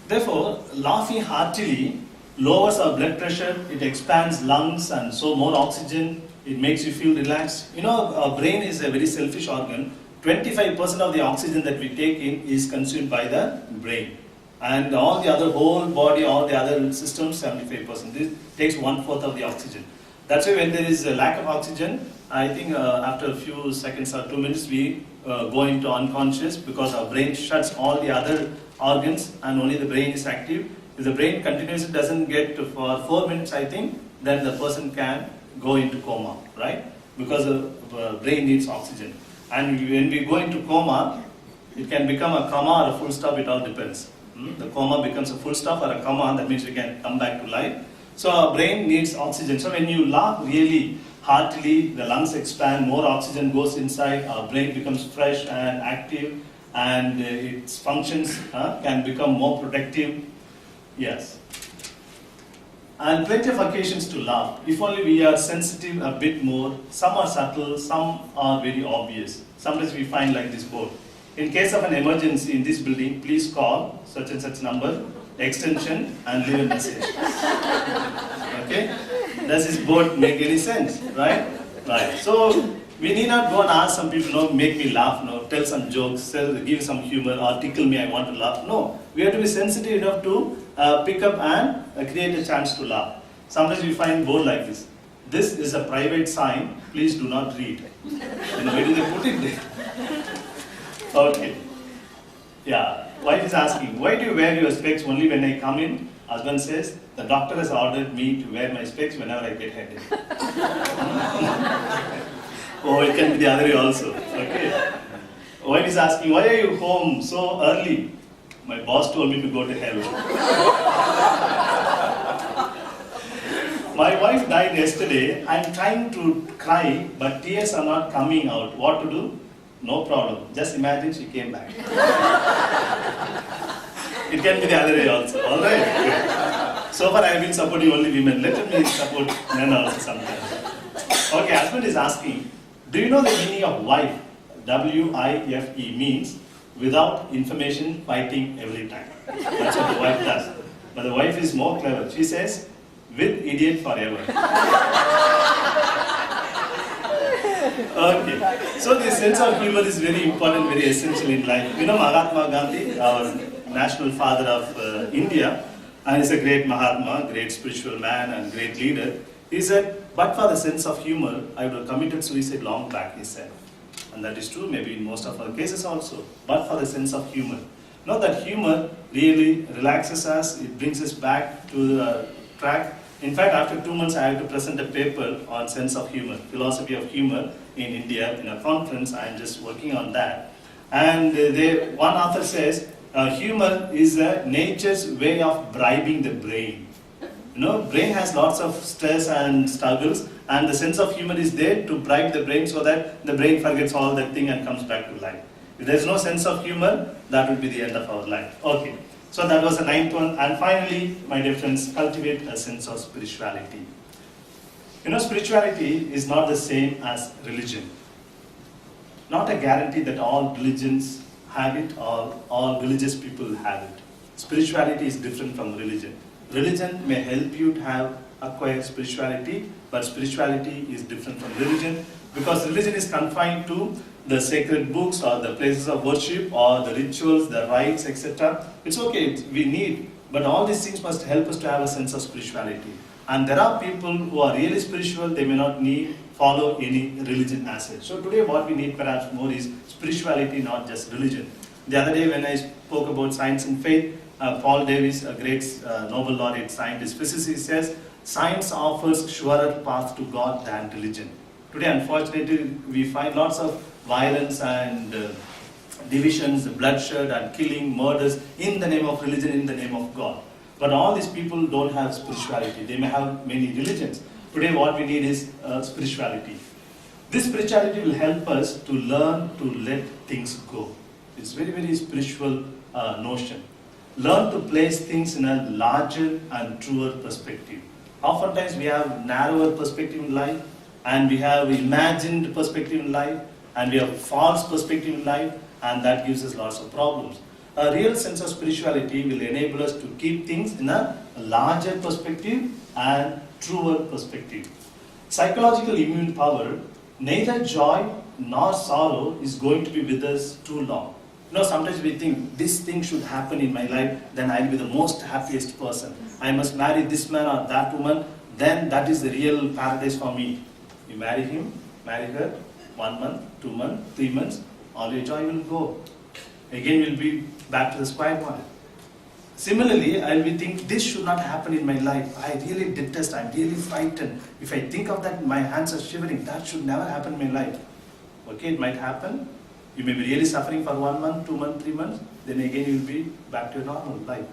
Therefore, laughing heartily lowers our blood pressure, it expands lungs and so more oxygen, it makes you feel relaxed. You know, our brain is a very selfish organ. 25% of the oxygen that we take in is consumed by the brain. And all the other whole body, all the other systems, 75%. This takes 1/4 of the oxygen. That's why when there is a lack of oxygen, I think after a few seconds or 2 minutes, we go into unconscious because our brain shuts all the other organs and only the brain is active. If the brain continuously doesn't get for 4 minutes, I think, then the person can go into coma, right? Because the brain needs oxygen. And when we go into coma, it can become a comma or a full stop, it all depends. The coma becomes a full stop or a comma, that means we can come back to life. So our brain needs oxygen. So when you laugh really heartily, the lungs expand, more oxygen goes inside, our brain becomes fresh and active, and its functions can become more productive. Yes. And plenty of occasions to laugh. If only we are sensitive a bit more. Some are subtle, some are very obvious. Sometimes we find like this board. In case of an emergency in this building, please call such and such number, extension, and leave a message. Okay? Does this board make any sense? Right? Right. So we need not go and ask some people, no, make me laugh, no, tell some jokes, give some humor, or tickle me, I want to laugh. No. We have to be sensitive enough to pick up and create a chance to laugh. Sometimes we find board like this. This is a private sign, please do not read. Where do they put it there? Okay. Yeah. Wife is asking, why do you wear your specs only when I come in? Husband says, the doctor has ordered me to wear my specs whenever I get headache. Oh, it can be the other way also. Okay. Wife is asking, why are you home so early? My boss told me to go to hell. My wife died yesterday. I'm trying to cry, but tears are not coming out. What to do? No problem. Just imagine she came back. It can be the other way also. Alright? Okay. So far I have been supporting only women. Let me support men also sometimes. Okay, husband is asking, do you know the meaning of wife? W-I-F-E means without information, fighting every time. That's what the wife does. But the wife is more clever. She says, with idiot forever. Okay. So this sense of humor is very important, very essential in life. You know Mahatma Gandhi, our national father of India, and he's a great Mahatma, great spiritual man and great leader. He said, but for the sense of humor, I would have committed suicide long back, he said. And that is true, maybe in most of our cases also. But for the sense of humor. Know that humor really relaxes us, it brings us back to the track. In fact, after 2 months, I have to present a paper on sense of humor, philosophy of humor in India in a conference. I am just working on that. And one author says, humor is nature's way of bribing the brain. You know, brain has lots of stress and struggles, and the sense of humor is there to bribe the brain so that the brain forgets all that thing and comes back to life. If there is no sense of humor, that will be the end of our life. Okay. So that was the 9th one. And finally, my dear friends, cultivate a sense of spirituality. You know, spirituality is not the same as religion. Not a guarantee that all religions have it or all religious people have it. Spirituality is different from religion. Religion may help you to acquire spirituality, but spirituality is different from religion because religion is confined to the sacred books or the places of worship or the rituals, the rites, etc. It's okay, we need, but all these things must help us to have a sense of spirituality. And there are people who are really spiritual, they may not follow any religion as such. So today what we need perhaps more is spirituality, not just religion. The other day when I spoke about science and faith, Paul Davies, a great Nobel laureate scientist, physicist, says, science offers surer path to God than religion. Today, unfortunately, we find lots of violence and divisions, bloodshed and killing, murders in the name of religion, in the name of God. But all these people don't have spirituality. They may have many religions. Today, what we need is spirituality. This spirituality will help us to learn to let things go. It's very, very spiritual notion. Learn to place things in a larger and truer perspective. Oftentimes we have narrower perspective in life, and we have imagined perspective in life, and we have false perspective in life, and that gives us lots of problems. A real sense of spirituality will enable us to keep things in a larger perspective and truer perspective. Psychological immune power, neither joy nor sorrow is going to be with us too long. Sometimes we think this thing should happen in my life, then I'll be the most happiest person. I must marry this man or that woman, then that is the real paradise for me. You marry him, marry her, 1 month, 2 months, 3 months, all your joy will go. Again we'll be back to the square one. Similarly, I'll be thinking this should not happen in my life. I really detest, I'm really frightened. If I think of that, my hands are shivering. That should never happen in my life. Okay, it might happen. You may be really suffering for 1 month, 2 months, 3 months. Then again you'll be back to your normal life.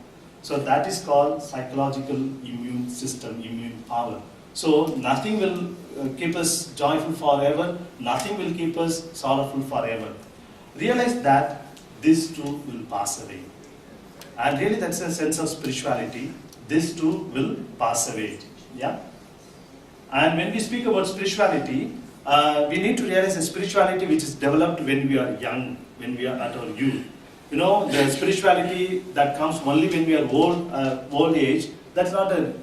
So that is called psychological immune system, immune power. So nothing will keep us joyful forever. Nothing will keep us sorrowful forever. Realize that these two will pass away. And really that's a sense of spirituality. These two will pass away. Yeah. And when we speak about spirituality, we need to realize a spirituality which is developed when we are young, when we are at our youth. The spirituality that comes only when we are old age, that's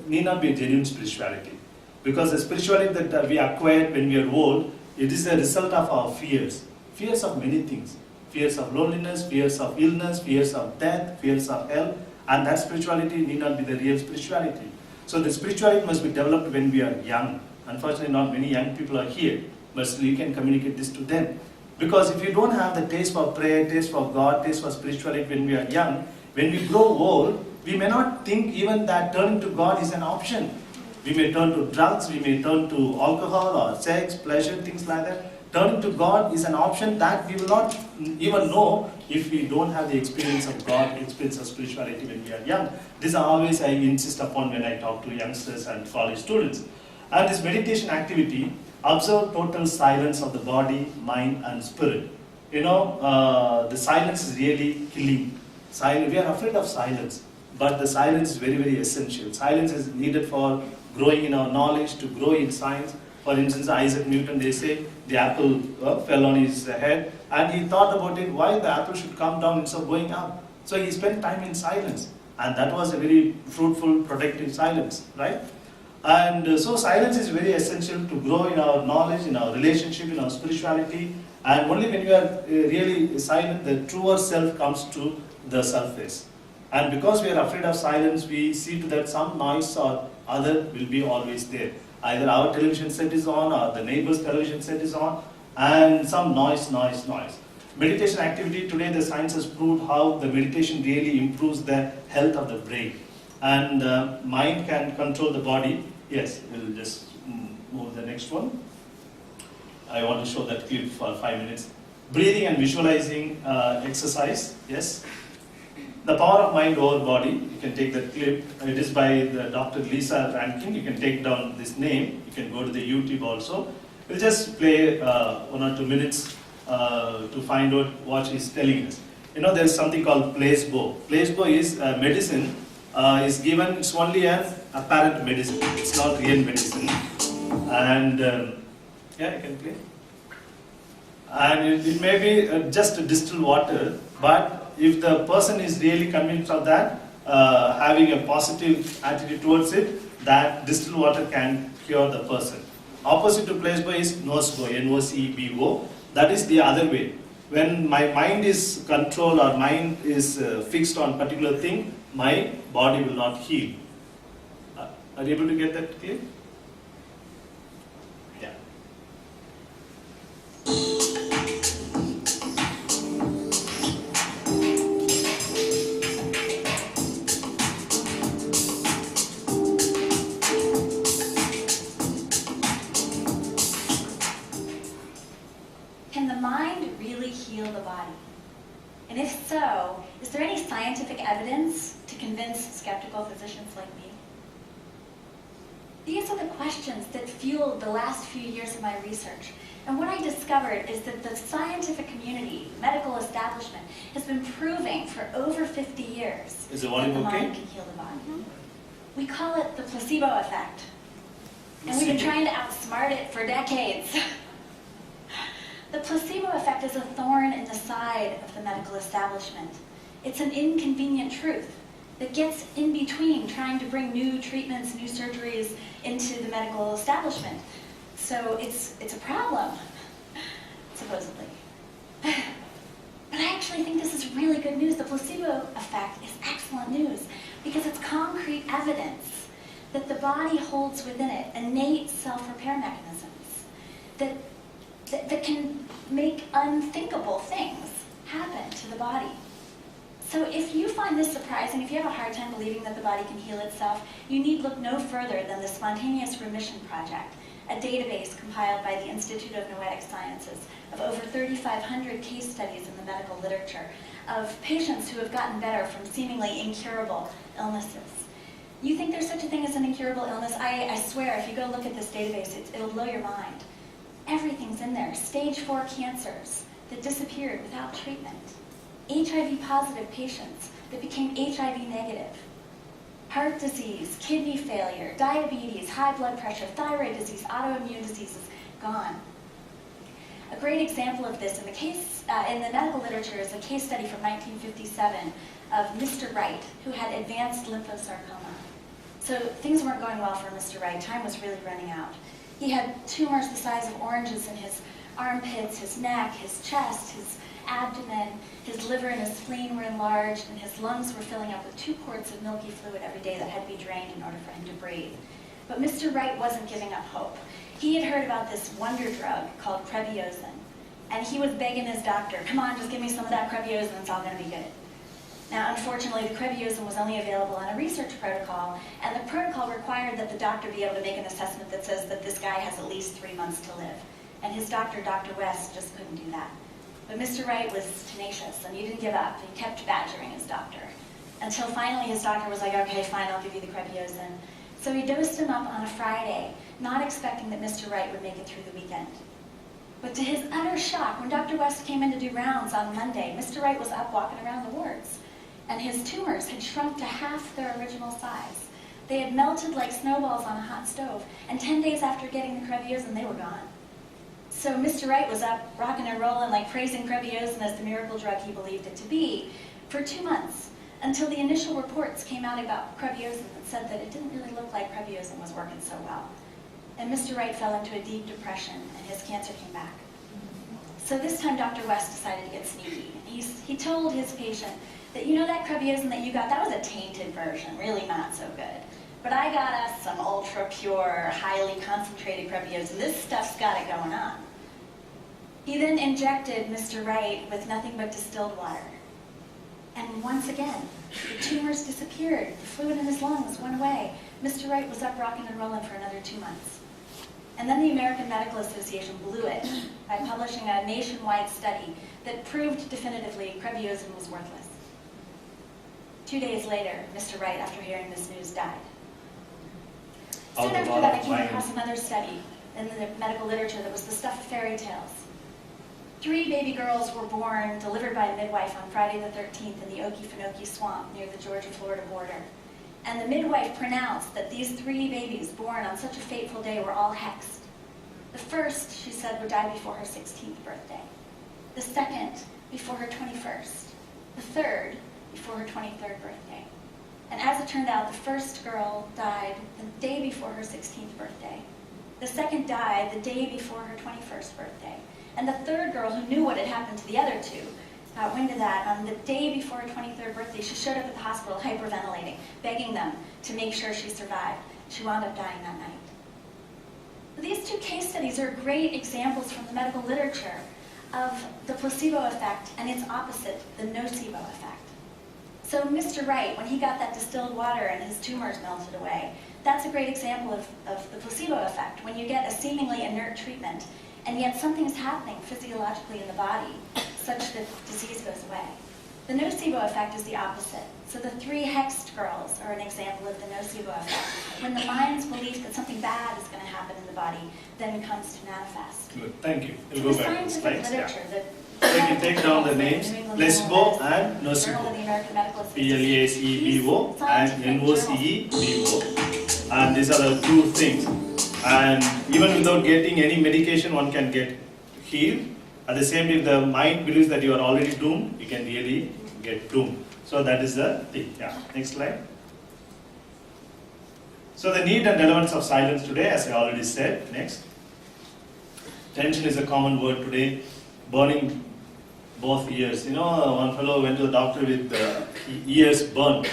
need not be a genuine spirituality. Because the spirituality that we acquired when we are old, it is a result of our fears. Fears of many things. Fears of loneliness, fears of illness, fears of death, fears of hell. And that spirituality need not be the real spirituality. So the spirituality must be developed when we are young. Unfortunately, not many young people are here, but still you can communicate this to them. Because if you don't have the taste for prayer, taste for God, taste for spirituality when we are young, when we grow old, we may not think even that turning to God is an option. We may turn to drugs, we may turn to alcohol or sex, pleasure, things like that. Turning to God is an option that we will not even know if we don't have the experience of God, experience of spirituality when we are young. This always I insist upon when I talk to youngsters and college students. And this meditation activity, observe total silence of the body, mind and spirit. The silence is really killing. We are afraid of silence, but the silence is very, very essential. Silence is needed for growing in our knowledge, to grow in science. For instance, Isaac Newton, they say the apple fell on his head and he thought about it, why the apple should come down instead of going up. So he spent time in silence, and that was a very fruitful, productive silence, right? And so silence is very essential to grow in our knowledge, in our relationship, in our spirituality. And only when we are really silent, the truer self comes to the surface. And because we are afraid of silence, we see to that some noise or other will be always there. Either our television set is on or the neighbor's television set is on, and some noise. Meditation activity, today the science has proved how the meditation really improves the health of the brain. And mind can control the body. Yes, we'll just move the next one. I want to show that clip for 5 minutes. Breathing and visualizing exercise. Yes. The power of mind over body. You can take that clip. It is by the Dr. Lisa Rankin. You can take down this name. You can go to the YouTube also. We'll just play 1 or 2 minutes to find out what she's telling us. There's something called placebo. Placebo is medicine. Is given. It's only an apparent medicine. It's not real medicine. And yeah, you can play. And it may be just distilled water, but if the person is really convinced of that, having a positive attitude towards it, that distilled water can cure the person. Opposite to placebo is nocebo, N-O-C-E-B-O. That is the other way. When my mind is controlled or mind is fixed on particular thing, my body will not heal. Are you able to get that clear? Yeah. Can the mind really heal the body? And if so, is there any scientific evidence to convince skeptical physicians like me? These are the questions that fueled the last few years of my research. And what I discovered is that the scientific community, medical establishment, has been proving for over 50 years is the volume that the okay? mind can heal the body. We call it the placebo effect. And we've been trying to outsmart it for decades. The placebo effect is a thorn in the side of the medical establishment. It's an inconvenient truth that gets in between trying to bring new treatments, new surgeries into the medical establishment. So it's a problem, supposedly. But I actually think this is really good news. The placebo effect is excellent news because it's concrete evidence that the body holds within it innate self-repair mechanisms that can make unthinkable things happen to the body. So if you find this surprising, if you have a hard time believing that the body can heal itself, you need look no further than the Spontaneous Remission Project, a database compiled by the Institute of Noetic Sciences of over 3,500 case studies in the medical literature of patients who have gotten better from seemingly incurable illnesses. You think there's such a thing as an incurable illness? I swear, if you go look at this database, it'll blow your mind. Everything's in there. Stage 4 cancers that disappeared without treatment. HIV-positive patients that became HIV negative. Heart disease, kidney failure, diabetes, high blood pressure, thyroid disease, autoimmune diseases, gone. A great example of this in the medical literature is a case study from 1957 of Mr. Wright, who had advanced lymphosarcoma. So things weren't going well for Mr. Wright. Time was really running out. He had tumors the size of oranges in his armpits, his neck, his chest, his abdomen, his liver and his spleen were enlarged, and his lungs were filling up with 2 quarts of milky fluid every day that had to be drained in order for him to breathe. But Mr. Wright wasn't giving up hope. He had heard about this wonder drug called Kreviosin, and he was begging his doctor, come on, just give me some of that Kreviosin, it's all going to be good. Now, unfortunately, the Kreviosin was only available on a research protocol, and the protocol required that the doctor be able to make an assessment that says that this guy has at least 3 months to live. And his doctor, Dr. West, just couldn't do that. But Mr. Wright was tenacious, and he didn't give up. He kept badgering his doctor. Until finally his doctor was like, okay, fine, I'll give you the Kreviosin. So he dosed him up on a Friday, not expecting that Mr. Wright would make it through the weekend. But to his utter shock, when Dr. West came in to do rounds on Monday, Mr. Wright was up walking around the wards, and his tumors had shrunk to half their original size. They had melted like snowballs on a hot stove, and 10 days after getting the Kreviosin, they were gone. So Mr. Wright was up rocking and rolling, like praising Kreviosin as the miracle drug he believed it to be for 2 months, until the initial reports came out about Kreviosin that said that it didn't really look like Kreviosin was working so well. And Mr. Wright fell into a deep depression, and his cancer came back. So this time Dr. West decided to get sneaky. He told his patient that, you know, that Kreviosin that you got, that was a tainted version, really not so good. But I got us some ultra pure, highly concentrated Kreviosin. This stuff's got it going on. He then injected Mr. Wright with nothing but distilled water. And once again, the tumors disappeared. The fluid in his lungs went away. Mr. Wright was up rocking and rolling for another 2 months. And then the American Medical Association blew it by publishing a nationwide study that proved definitively Kreviosin was worthless. 2 days later, Mr. Wright, after hearing this news, died. Soon after that, I came across another study in the medical literature that was the stuff of fairy tales. 3 baby girls were born, delivered by a midwife on Friday the 13th in the Okefenokee Swamp near the Georgia-Florida border. And the midwife pronounced that these 3 babies born on such a fateful day were all hexed. The first, she said, would die before her 16th birthday. The second, before her 21st. The third, before her 23rd birthday. And as it turned out, the first girl died the day before her 16th birthday. The second died the day before her 21st birthday. And the third girl, who knew what had happened to the other 2, got wind of that. On the day before her 23rd birthday, she showed up at the hospital hyperventilating, begging them to make sure she survived. She wound up dying that night. These 2 case studies are great examples from the medical literature of the placebo effect and its opposite, the nocebo effect. So Mr. Wright, when he got that distilled water and his tumors melted away, that's a great example of the placebo effect. When you get a seemingly inert treatment, and yet something's happening physiologically in the body such that disease goes away. The nocebo effect is the opposite. So the 3 hexed girls are an example of the nocebo effect, when the mind's belief that something bad is going to happen in the body then comes to manifest. Good, thank you. So We'll the go back to the scientific slides. literature, So you can take down the names, placebo and Journal of nocebo. the American Medical Association. Placebo and Scientific nocebo. And these are the 2 things. And even without getting any medication, one can get healed. At the same time, if the mind believes that you are already doomed, you can really get doomed. So that is the thing. Yeah. Next slide. So the need and relevance of silence today, as I already said. Next. Tension is a common word today. Burning both ears. You know, one fellow went to the doctor with ears burned.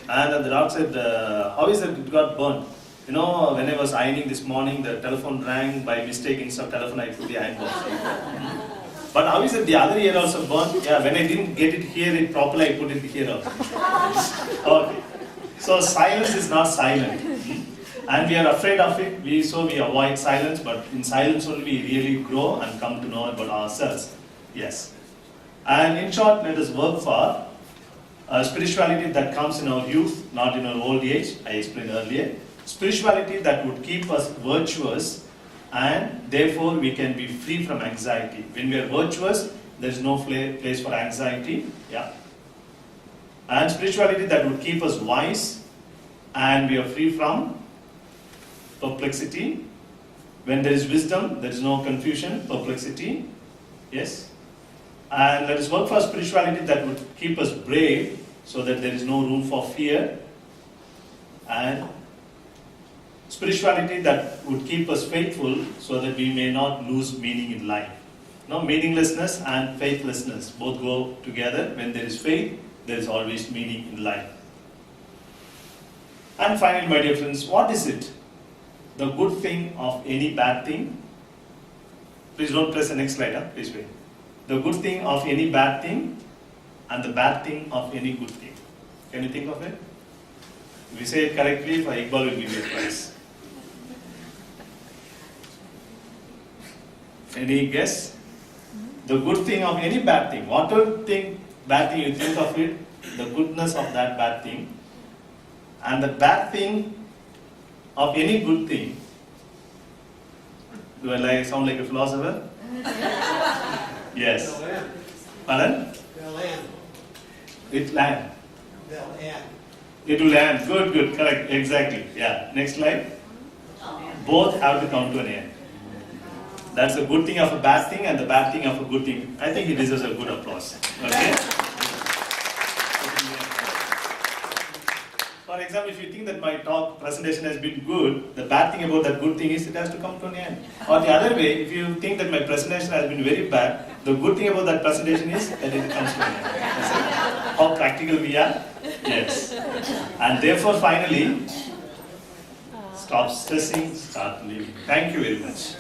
And the doctor said, how is it got burned? You know, when I was ironing this morning, the telephone rang by mistake. Instead of telephone, I put the iron box. But how is it the other ear also burned? Yeah, when I didn't get it here it properly, I put it here also. Okay. So silence is not silent. And we are afraid of it, so we avoid silence, but in silence only we really grow and come to know about ourselves. Yes. And in short, let us work for spirituality that comes in our youth, not in our old age, I explained earlier. Spirituality that would keep us virtuous, and therefore we can be free from anxiety. When we are virtuous, there is no place for anxiety. Yeah. And spirituality that would keep us wise, and we are free from perplexity. When there is wisdom, there is no confusion, perplexity. Yes. And let us work for spirituality that would keep us brave, so that there is no room for fear. And spirituality that would keep us faithful, so that we may not lose meaning in life. No, meaninglessness and faithlessness both go together. When there is faith, there is always meaning in life. And finally, my dear friends, what is it? The good thing of any bad thing? Please don't press the next slide, huh? Please wait. The good thing of any bad thing and the bad thing of any good thing. Can you think of it? If you say it correctly, for Iqbal will give you a prize. Any guess? The good thing of any bad thing. Whatever bad thing you think of it, the goodness of that bad thing. And the bad thing of any good thing. Do I sound like a philosopher? Yes. Pardon? They'll end. It land. They'll end. It will end. Good, good, correct, exactly. Yeah. Next slide. Both have to come to an end. That's the good thing of a bad thing and the bad thing of a good thing. I think he deserves a good applause. Okay? For example, if you think that my talk presentation has been good, the bad thing about that good thing is it has to come to an end. Or the other way, if you think that my presentation has been very bad, the good thing about that presentation is that it comes to an end. That's how practical we are? Yes. And therefore, finally, stop stressing, start living. Thank you very much.